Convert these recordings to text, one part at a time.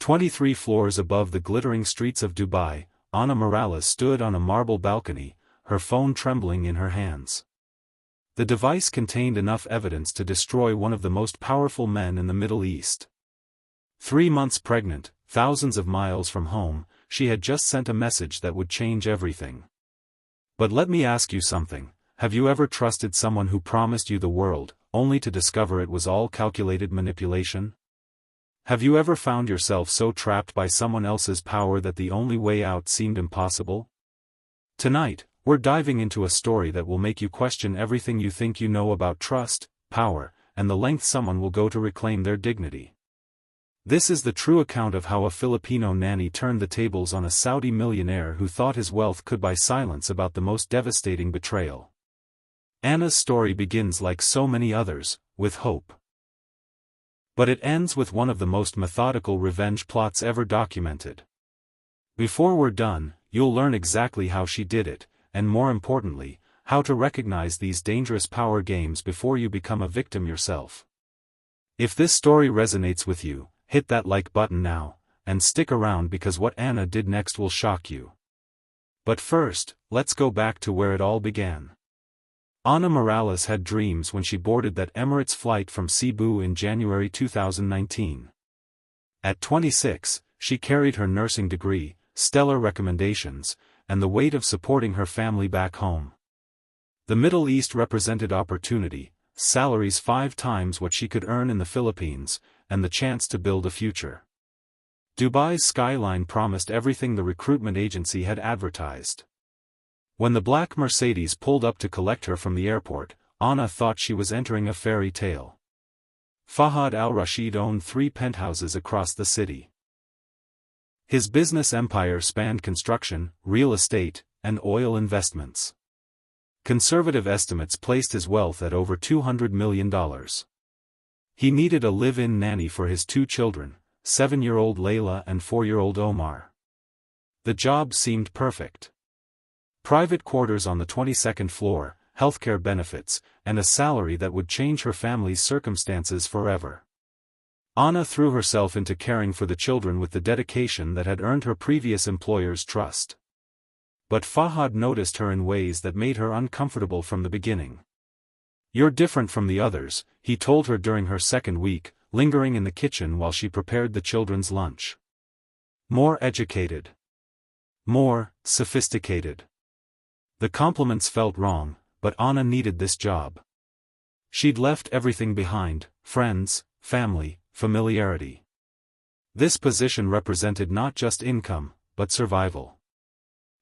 23 floors above the glittering streets of Dubai, Ana Morales stood on a marble balcony, her phone trembling in her hands. The device contained enough evidence to destroy one of the most powerful men in the Middle East. 3 months pregnant, thousands of miles from home, she had just sent a message that would change everything. But let me ask you something, have you ever trusted someone who promised you the world, only to discover it was all calculated manipulation? Have you ever found yourself so trapped by someone else's power that the only way out seemed impossible? Tonight, we're diving into a story that will make you question everything you think you know about trust, power, and the length someone will go to reclaim their dignity. This is the true account of how a Filipino nanny turned the tables on a Saudi millionaire who thought his wealth could buy silence about the most devastating betrayal. Ana's story begins like so many others, with hope. But it ends with one of the most methodical revenge plots ever documented. Before we're done, you'll learn exactly how she did it, and more importantly, how to recognize these dangerous power games before you become a victim yourself. If this story resonates with you, hit that like button now, and stick around because what Ana did next will shock you. But first, let's go back to where it all began. Ana Morales had dreams when she boarded that Emirates flight from Cebu in January 2019. At 26, she carried her nursing degree, stellar recommendations, and the weight of supporting her family back home. The Middle East represented opportunity, salaries 5 times what she could earn in the Philippines, and the chance to build a future. Dubai's skyline promised everything the recruitment agency had advertised. When the black Mercedes pulled up to collect her from the airport, Ana thought she was entering a fairy tale. Fahad al-Rashid owned 3 penthouses across the city. His business empire spanned construction, real estate, and oil investments. Conservative estimates placed his wealth at over $200 million. He needed a live-in nanny for his 2 children, 7-year-old Layla and 4-year-old Omar. The job seemed perfect. Private quarters on the 22nd floor, healthcare benefits, and a salary that would change her family's circumstances forever. Ana threw herself into caring for the children with the dedication that had earned her previous employer's trust. But Fahad noticed her in ways that made her uncomfortable from the beginning. "You're different from the others," he told her during her second week, lingering in the kitchen while she prepared the children's lunch. "More educated. More sophisticated." The compliments felt wrong, but Ana needed this job. She'd left everything behind: friends, family, familiarity. This position represented not just income, but survival.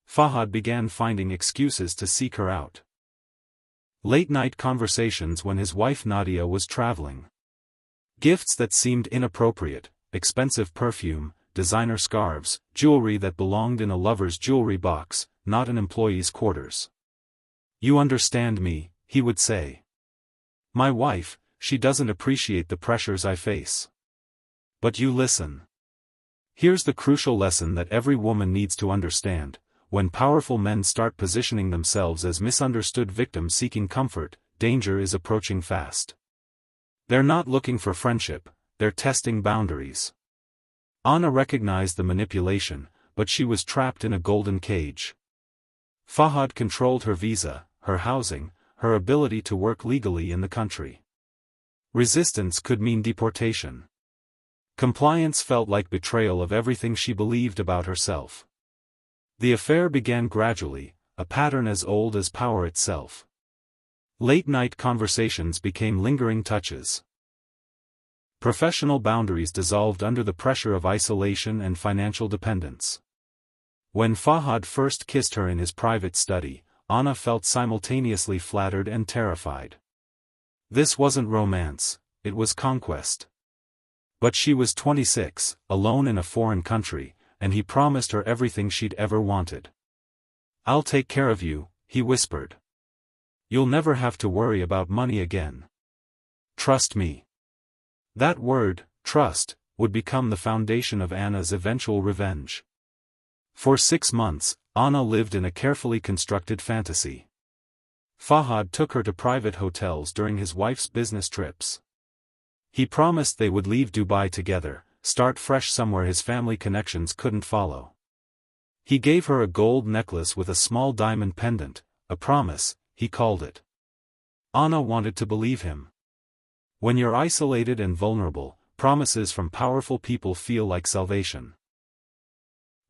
Fahad began finding excuses to seek her out. Late-night conversations when his wife Nadia was traveling. Gifts that seemed inappropriate, expensive perfume, designer scarves, jewelry that belonged in a lover's jewelry box, not an employee's quarters. "You understand me," he would say. "My wife, she doesn't appreciate the pressures I face. But you listen." Here's the crucial lesson that every woman needs to understand: when powerful men start positioning themselves as misunderstood victims seeking comfort, danger is approaching fast. They're not looking for friendship, they're testing boundaries. Ana recognized the manipulation, but she was trapped in a golden cage. Fahad controlled her visa, her housing, her ability to work legally in the country. Resistance could mean deportation. Compliance felt like betrayal of everything she believed about herself. The affair began gradually, a pattern as old as power itself. Late-night conversations became lingering touches. Professional boundaries dissolved under the pressure of isolation and financial dependence. When Fahad first kissed her in his private study, Ana felt simultaneously flattered and terrified. This wasn't romance, it was conquest. But she was 26, alone in a foreign country, and he promised her everything she'd ever wanted. "I'll take care of you," he whispered. "You'll never have to worry about money again. Trust me." That word, trust, would become the foundation of Ana's eventual revenge. For 6 months, Ana lived in a carefully constructed fantasy. Fahad took her to private hotels during his wife's business trips. He promised they would leave Dubai together, start fresh somewhere his family connections couldn't follow. He gave her a gold necklace with a small diamond pendant, a promise, he called it. Anna wanted to believe him. When you're isolated and vulnerable, promises from powerful people feel like salvation.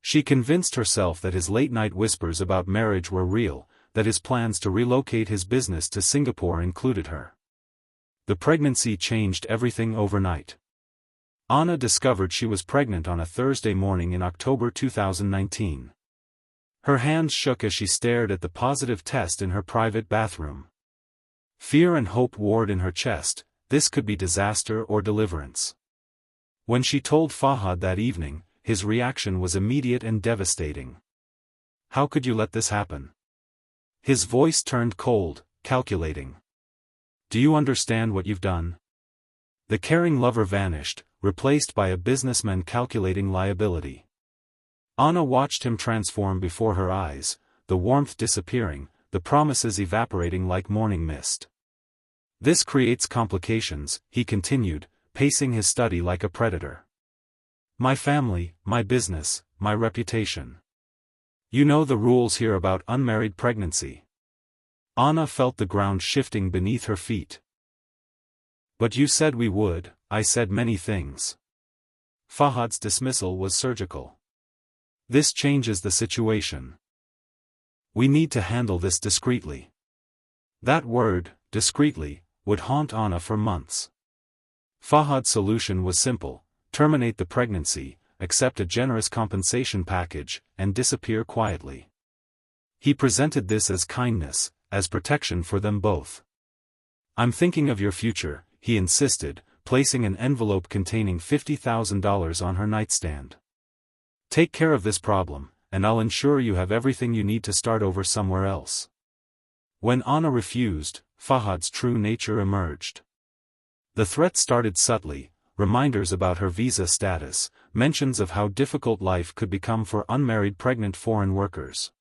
She convinced herself that his late-night whispers about marriage were real, that his plans to relocate his business to Singapore included her. The pregnancy changed everything overnight. Anna discovered she was pregnant on a Thursday morning in October 2019. Her hands shook as she stared at the positive test in her private bathroom. Fear and hope warred in her chest. This could be disaster or deliverance. When she told Fahad that evening, his reaction was immediate and devastating. How could you let this happen? His voice turned cold, calculating. Do you understand what you've done? The caring lover vanished, replaced by a businessman calculating liability. Anna watched him transform before her eyes, the warmth disappearing, the promises evaporating like morning mist. This creates complications, he continued, pacing his study like a predator. My family, my business, my reputation. You know the rules here about unmarried pregnancy. Anna felt the ground shifting beneath her feet. But you said we would. I said many things. Fahad's dismissal was surgical. This changes the situation. We need to handle this discreetly. That word, discreetly, would haunt Anna for months. Fahad's solution was simple: terminate the pregnancy, accept a generous compensation package, and disappear quietly. He presented this as kindness, as protection for them both. I'm thinking of your future, he insisted, placing an envelope containing $50,000 on her nightstand. Take care of this problem, and I'll ensure you have everything you need to start over somewhere else. When Anna refused, Fahad's true nature emerged. The threat started subtly: reminders about her visa status, mentions of how difficult life could become for unmarried pregnant foreign workers.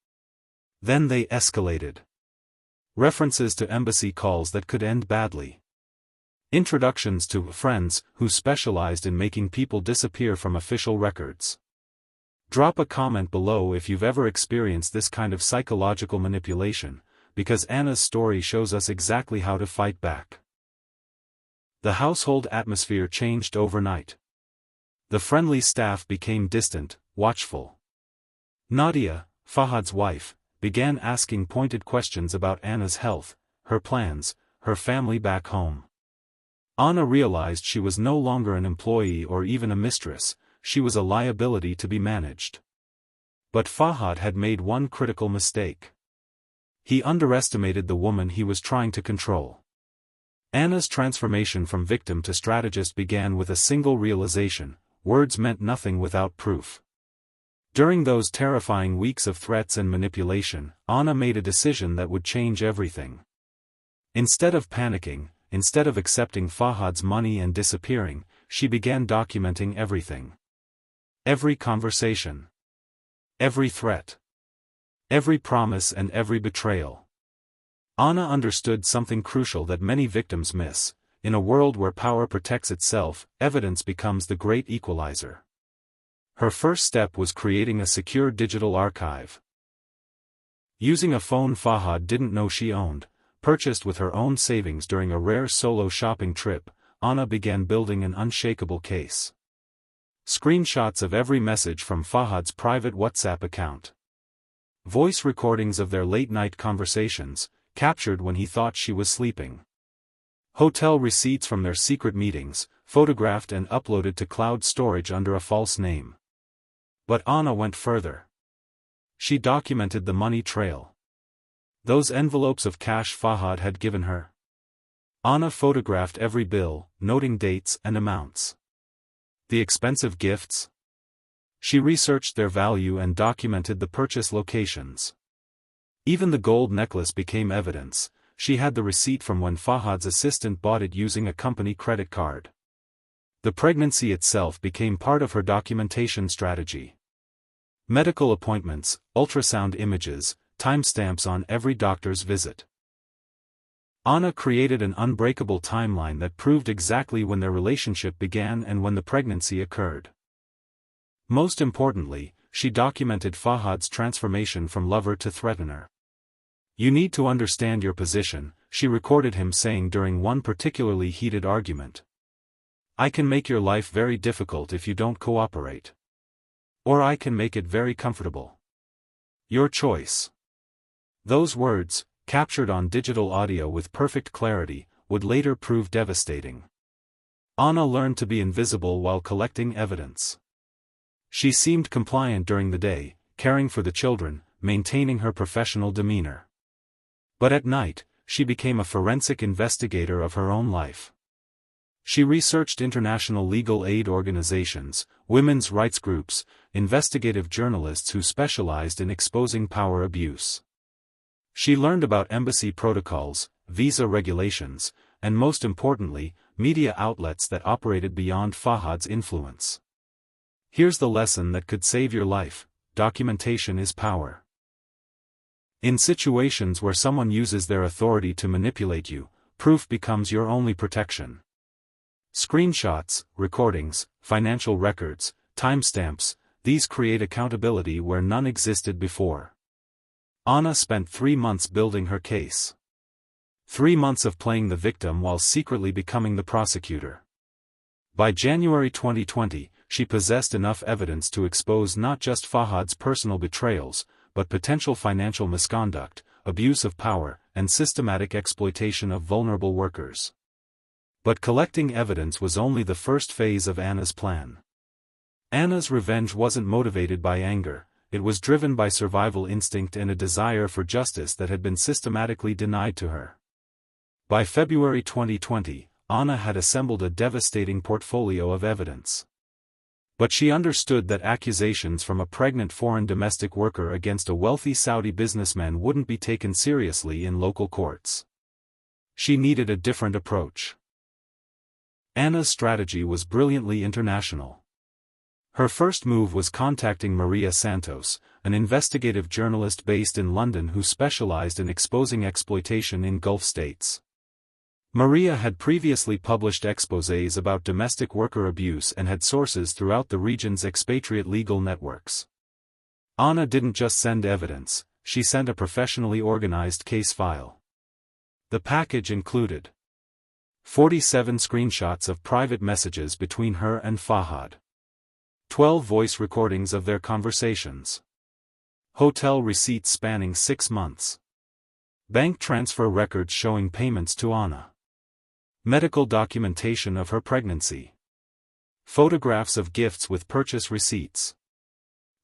Then they escalated. References to embassy calls that could end badly. Introductions to friends who specialized in making people disappear from official records. Drop a comment below if you've ever experienced this kind of psychological manipulation, because Anna's story shows us exactly how to fight back. The household atmosphere changed overnight. The friendly staff became distant, watchful. Nadia, Fahad's wife, began asking pointed questions about Anna's health, her plans, her family back home. Anna realized she was no longer an employee or even a mistress, she was a liability to be managed. But Fahad had made one critical mistake. He underestimated the woman he was trying to control. Anna's transformation from victim to strategist began with a single realization: words meant nothing without proof. During those terrifying weeks of threats and manipulation, Anna made a decision that would change everything. Instead of panicking, instead of accepting Fahad's money and disappearing, she began documenting everything. Every conversation. Every threat. Every promise and every betrayal. Anna understood something crucial that many victims miss: in a world where power protects itself, evidence becomes the great equalizer. Her first step was creating a secure digital archive. Using a phone Fahad didn't know she owned, purchased with her own savings during a rare solo shopping trip, Anna began building an unshakable case. Screenshots of every message from Fahad's private WhatsApp account. Voice recordings of their late-night conversations, captured when he thought she was sleeping. Hotel receipts from their secret meetings, photographed and uploaded to cloud storage under a false name. But Anna went further. She documented the money trail. Those envelopes of cash Fahad had given her. Anna photographed every bill, noting dates and amounts. The expensive gifts? She researched their value and documented the purchase locations. Even the gold necklace became evidence. She had the receipt from when Fahad's assistant bought it using a company credit card. The pregnancy itself became part of her documentation strategy. Medical appointments, ultrasound images, timestamps on every doctor's visit. Anna created an unbreakable timeline that proved exactly when their relationship began and when the pregnancy occurred. Most importantly, she documented Fahad's transformation from lover to threatener. "You need to understand your position," she recorded him saying during one particularly heated argument. "I can make your life very difficult if you don't cooperate. Or I can make it very comfortable. Your choice." Those words, captured on digital audio with perfect clarity, would later prove devastating. Anna learned to be invisible while collecting evidence. She seemed compliant during the day, caring for the children, maintaining her professional demeanor. But at night, she became a forensic investigator of her own life. She researched international legal aid organizations, women's rights groups, investigative journalists who specialized in exposing power abuse. She learned about embassy protocols, visa regulations, and most importantly, media outlets that operated beyond Fahad's influence. Here's the lesson that could save your life: documentation is power. In situations where someone uses their authority to manipulate you, proof becomes your only protection. Screenshots, recordings, financial records, timestamps, these create accountability where none existed before. Anna spent 3 months building her case. 3 months of playing the victim while secretly becoming the prosecutor. By January 2020, she possessed enough evidence to expose not just Fahad's personal betrayals, but potential financial misconduct, abuse of power, and systematic exploitation of vulnerable workers. But collecting evidence was only the first phase of Anna's plan. Anna's revenge wasn't motivated by anger, it was driven by survival instinct and a desire for justice that had been systematically denied to her. By February 2020, Anna had assembled a devastating portfolio of evidence. But she understood that accusations from a pregnant foreign domestic worker against a wealthy Saudi businessman wouldn't be taken seriously in local courts. She needed a different approach. Anna's strategy was brilliantly international. Her first move was contacting Maria Santos, an investigative journalist based in London who specialized in exposing exploitation in Gulf states. Maria had previously published exposés about domestic worker abuse and had sources throughout the region's expatriate legal networks. Anna didn't just send evidence, she sent a professionally organized case file. The package included 47 screenshots of private messages between her and Fahad, 12 voice recordings of their conversations, hotel receipts spanning 6 months, bank transfer records showing payments to Anna, medical documentation of her pregnancy, photographs of gifts with purchase receipts,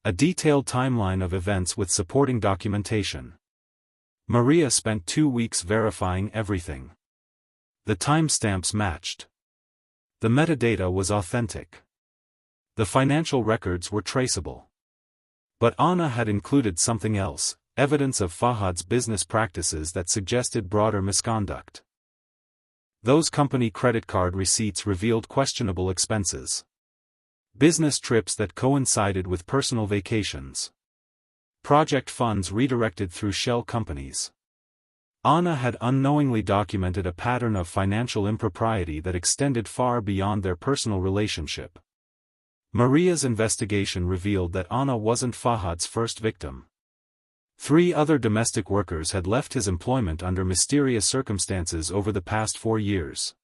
a detailed timeline of events with supporting documentation. Maria spent 2 weeks verifying everything. The timestamps matched. The metadata was authentic. The financial records were traceable. But Anna had included something else, evidence of Fahad's business practices that suggested broader misconduct. Those company credit card receipts revealed questionable expenses. Business trips that coincided with personal vacations. Project funds redirected through shell companies. Anna had unknowingly documented a pattern of financial impropriety that extended far beyond their personal relationship. Maria's investigation revealed that Anna wasn't Fahad's first victim. 3 other domestic workers had left his employment under mysterious circumstances over the past 4 years.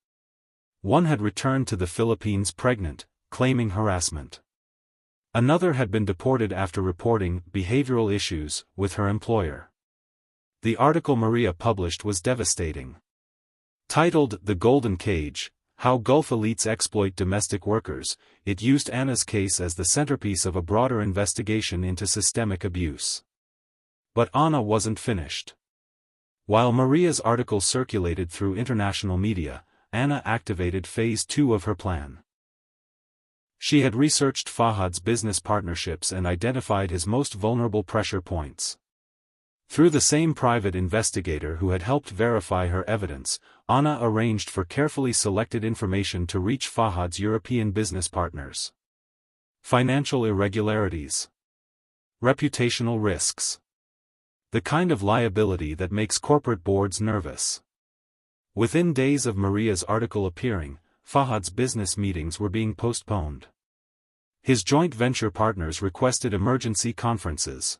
One had returned to the Philippines pregnant, claiming harassment. Another had been deported after reporting behavioral issues with her employer. The article Maria published was devastating. Titled "The Golden Cage: How Gulf Elites Exploit Domestic Workers," it used Anna's case as the centerpiece of a broader investigation into systemic abuse. But Anna wasn't finished. While Maria's article circulated through international media, Anna activated Phase 2 of her plan. She had researched Fahad's business partnerships and identified his most vulnerable pressure points. Through the same private investigator who had helped verify her evidence, Anna arranged for carefully selected information to reach Fahad's European business partners. Financial irregularities. Reputational risks. The kind of liability that makes corporate boards nervous. Within days of Maria's article appearing, Fahad's business meetings were being postponed. His joint venture partners requested emergency conferences.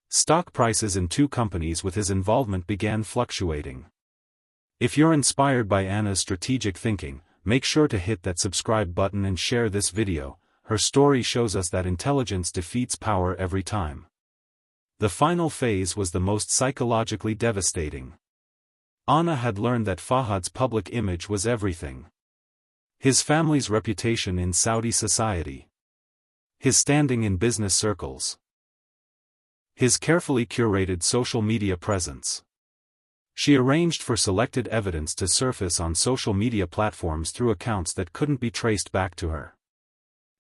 Stock prices in two companies with his involvement began fluctuating. If you're inspired by Anna's strategic thinking, make sure to hit that subscribe button and share this video. Her story shows us that intelligence defeats power every time. The final phase was the most psychologically devastating. Anna had learned that Fahad's public image was everything. His family's reputation in Saudi society. His standing in business circles. His carefully curated social media presence. She arranged for selected evidence to surface on social media platforms through accounts that couldn't be traced back to her.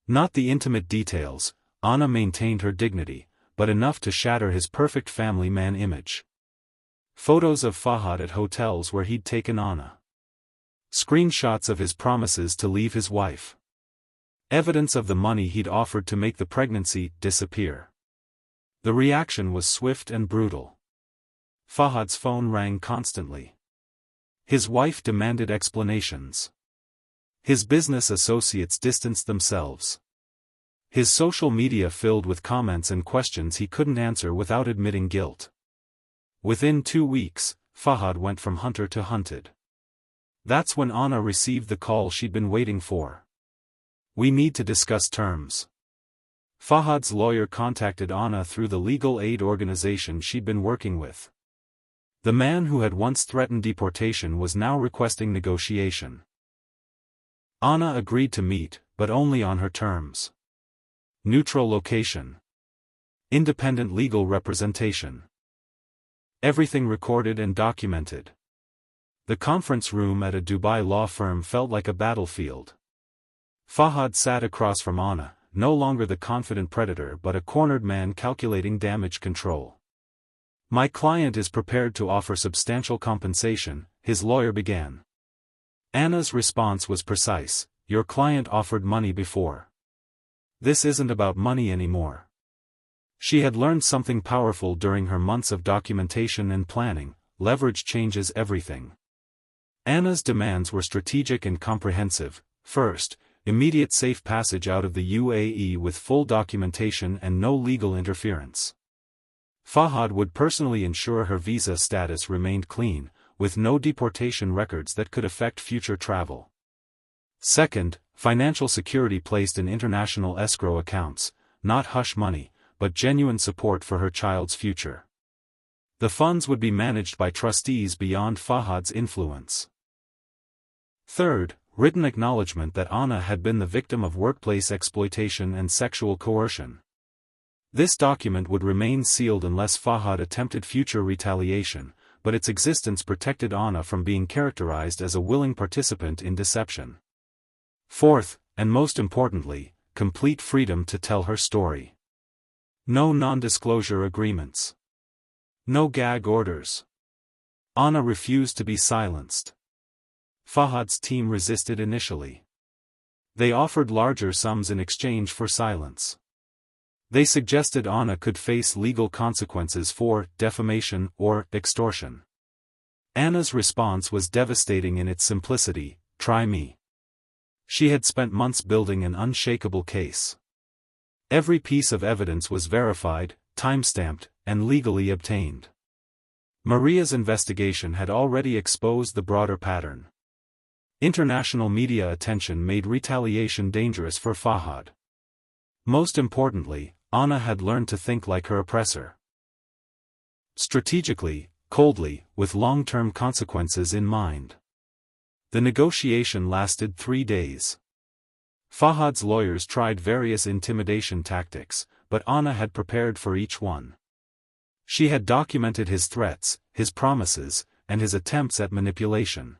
Not the intimate details, Anna maintained her dignity, but enough to shatter his perfect family man image. Photos of Fahad at hotels where he'd taken Anna. Screenshots of his promises to leave his wife. Evidence of the money he'd offered to make the pregnancy disappear. The reaction was swift and brutal. Fahad's phone rang constantly. His wife demanded explanations. His business associates distanced themselves. His social media filled with comments and questions he couldn't answer without admitting guilt. Within 2 weeks, Fahad went from hunter to hunted. That's when Anna received the call she'd been waiting for. "We need to discuss terms." Fahad's lawyer contacted Anna through the legal aid organization she'd been working with. The man who had once threatened deportation was now requesting negotiation. Anna agreed to meet, but only on her terms. Neutral location. Independent legal representation. Everything recorded and documented. The conference room at a Dubai law firm felt like a battlefield. Fahad sat across from Anna, no longer the confident predator but a cornered man calculating damage control. "My client is prepared to offer substantial compensation," his lawyer began. Anna's response was precise: "Your client offered money before. This isn't about money anymore." She had learned something powerful during her months of documentation and planning: leverage changes everything. Anna's demands were strategic and comprehensive. First, immediate safe passage out of the UAE with full documentation and no legal interference. Fahad would personally ensure her visa status remained clean, with no deportation records that could affect future travel. Second, financial security placed in international escrow accounts, not hush money, but genuine support for her child's future. The funds would be managed by trustees beyond Fahad's influence. Third, written acknowledgement that Anna had been the victim of workplace exploitation and sexual coercion. This document would remain sealed unless Fahad attempted future retaliation, but its existence protected Anna from being characterized as a willing participant in deception. Fourth, and most importantly, complete freedom to tell her story. No non-disclosure agreements. No gag orders. Anna refused to be silenced. Fahad's team resisted initially. They offered larger sums in exchange for silence. They suggested Anna could face legal consequences for defamation or extortion. Anna's response was devastating in its simplicity: "Try me." She had spent months building an unshakable case. Every piece of evidence was verified, time-stamped, and legally obtained. Maria's investigation had already exposed the broader pattern. International media attention made retaliation dangerous for Fahad. Most importantly, Anna had learned to think like her oppressor. Strategically, coldly, with long-term consequences in mind. The negotiation lasted 3 days. Fahad's lawyers tried various intimidation tactics, but Anna had prepared for each one. She had documented his threats, his promises, and his attempts at manipulation.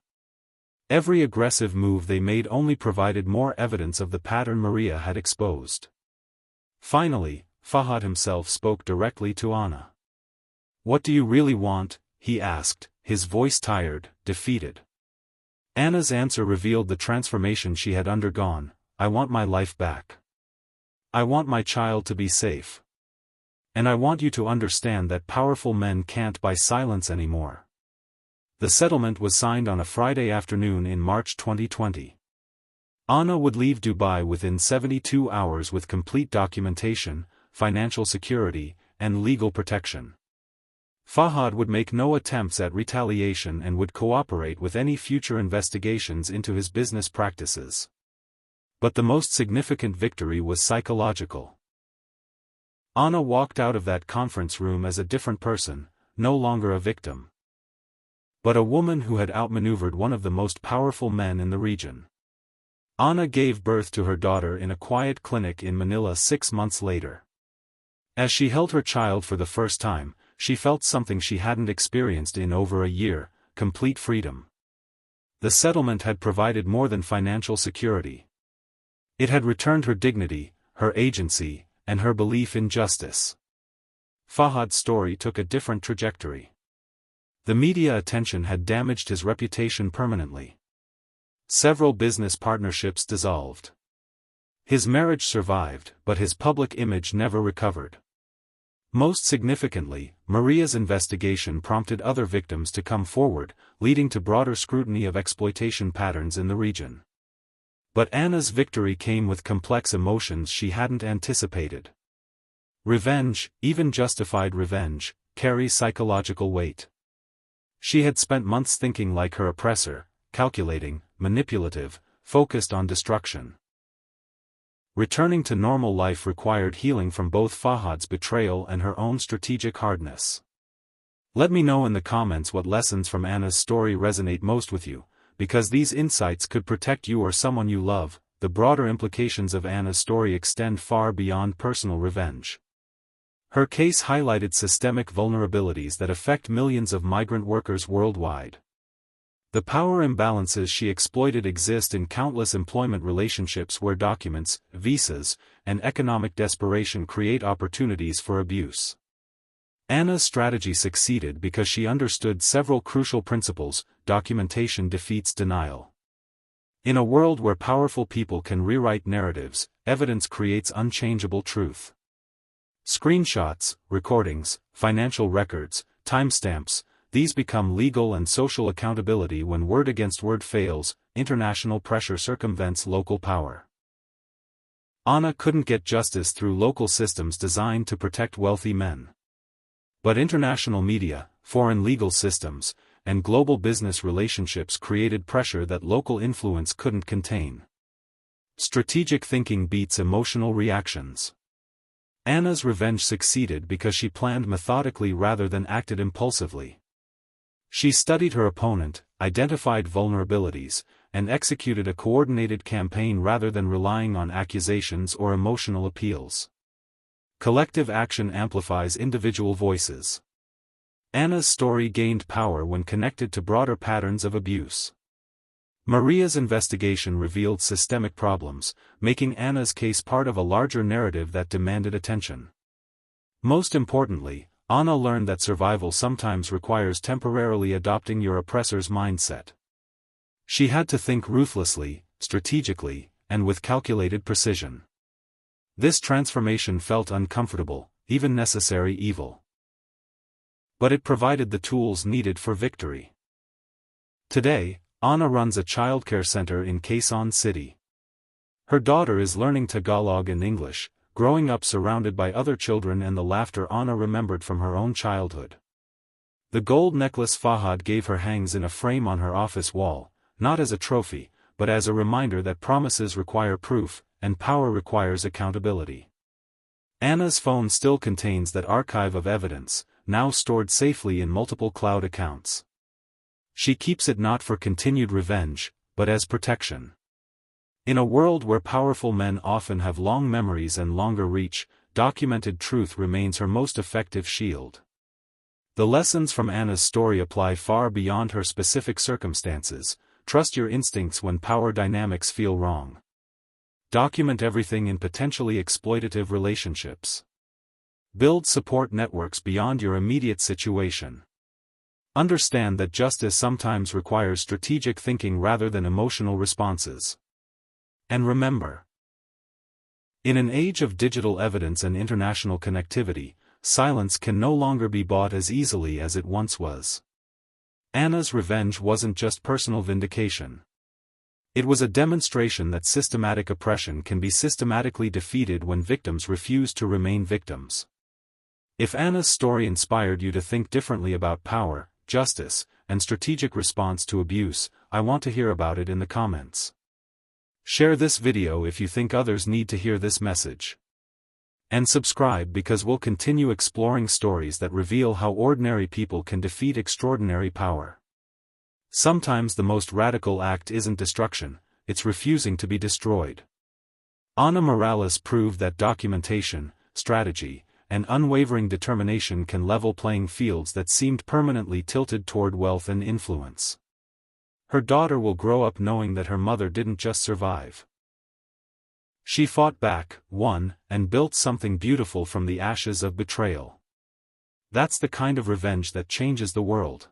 Every aggressive move they made only provided more evidence of the pattern Maria had exposed. Finally, Fahad himself spoke directly to Anna. "What do you really want?" he asked, his voice tired, defeated. Anna's answer revealed the transformation she had undergone: "I want my life back. I want my child to be safe. And I want you to understand that powerful men can't buy silence anymore." The settlement was signed on a Friday afternoon in March 2020. Anna would leave Dubai within 72 hours with complete documentation, financial security, and legal protection. Fahad would make no attempts at retaliation and would cooperate with any future investigations into his business practices. But the most significant victory was psychological. Anna walked out of that conference room as a different person, no longer a victim, but a woman who had outmaneuvered one of the most powerful men in the region. Anna gave birth to her daughter in a quiet clinic in Manila 6 months later. As she held her child for the first time, she felt something she hadn't experienced in over a year: complete freedom. The settlement had provided more than financial security. It had returned her dignity, her agency, and her belief in justice. Fahad's story took a different trajectory. The media attention had damaged his reputation permanently. Several business partnerships dissolved. His marriage survived, but his public image never recovered. Most significantly, Maria's investigation prompted other victims to come forward, leading to broader scrutiny of exploitation patterns in the region. But Anna's victory came with complex emotions she hadn't anticipated. Revenge, even justified revenge, carries psychological weight. She had spent months thinking like her oppressor, calculating, manipulative, focused on destruction. Returning to normal life required healing from both Fahad's betrayal and her own strategic hardness. Let me know in the comments what lessons from Anna's story resonate most with you, because these insights could protect you or someone you love. The broader implications of Anna's story extend far beyond personal revenge. Her case highlighted systemic vulnerabilities that affect millions of migrant workers worldwide. The power imbalances she exploited exist in countless employment relationships where documents, visas, and economic desperation create opportunities for abuse. Anna's strategy succeeded because she understood several crucial principles: documentation defeats denial. In a world where powerful people can rewrite narratives, evidence creates unchangeable truth. Screenshots, recordings, financial records, timestamps, these become legal and social accountability when word against word fails. International pressure circumvents local power. Anna couldn't get justice through local systems designed to protect wealthy men. But international media, foreign legal systems, and global business relationships created pressure that local influence couldn't contain. Strategic thinking beats emotional reactions. Anna's revenge succeeded because she planned methodically rather than acted impulsively. She studied her opponent, identified vulnerabilities, and executed a coordinated campaign rather than relying on accusations or emotional appeals. Collective action amplifies individual voices. Anna's story gained power when connected to broader patterns of abuse. Maria's investigation revealed systemic problems, making Anna's case part of a larger narrative that demanded attention. Most importantly, Anna learned that survival sometimes requires temporarily adopting your oppressor's mindset. She had to think ruthlessly, strategically, and with calculated precision. This transformation felt uncomfortable, even necessary evil. But it provided the tools needed for victory. Today, Anna runs a childcare center in Quezon City. Her daughter is learning Tagalog and English, growing up surrounded by other children and the laughter Anna remembered from her own childhood. The gold necklace Fahad gave her hangs in a frame on her office wall, not as a trophy, but as a reminder that promises require proof, and power requires accountability. Anna's phone still contains that archive of evidence, now stored safely in multiple cloud accounts. She keeps it not for continued revenge, but as protection. In a world where powerful men often have long memories and longer reach, documented truth remains her most effective shield. The lessons from Anna's story apply far beyond her specific circumstances. Trust your instincts when power dynamics feel wrong. Document everything in potentially exploitative relationships. Build support networks beyond your immediate situation. Understand that justice sometimes requires strategic thinking rather than emotional responses. And remember, in an age of digital evidence and international connectivity, silence can no longer be bought as easily as it once was. Anna's revenge wasn't just personal vindication. It was a demonstration that systematic oppression can be systematically defeated when victims refuse to remain victims. If Anna's story inspired you to think differently about power, justice, and strategic response to abuse, I want to hear about it in the comments. Share this video if you think others need to hear this message. And subscribe because we'll continue exploring stories that reveal how ordinary people can defeat extraordinary power. Sometimes the most radical act isn't destruction, it's refusing to be destroyed. Ana Morales proved that documentation, strategy, and unwavering determination can level playing fields that seemed permanently tilted toward wealth and influence. Her daughter will grow up knowing that her mother didn't just survive. She fought back, won, and built something beautiful from the ashes of betrayal. That's the kind of revenge that changes the world.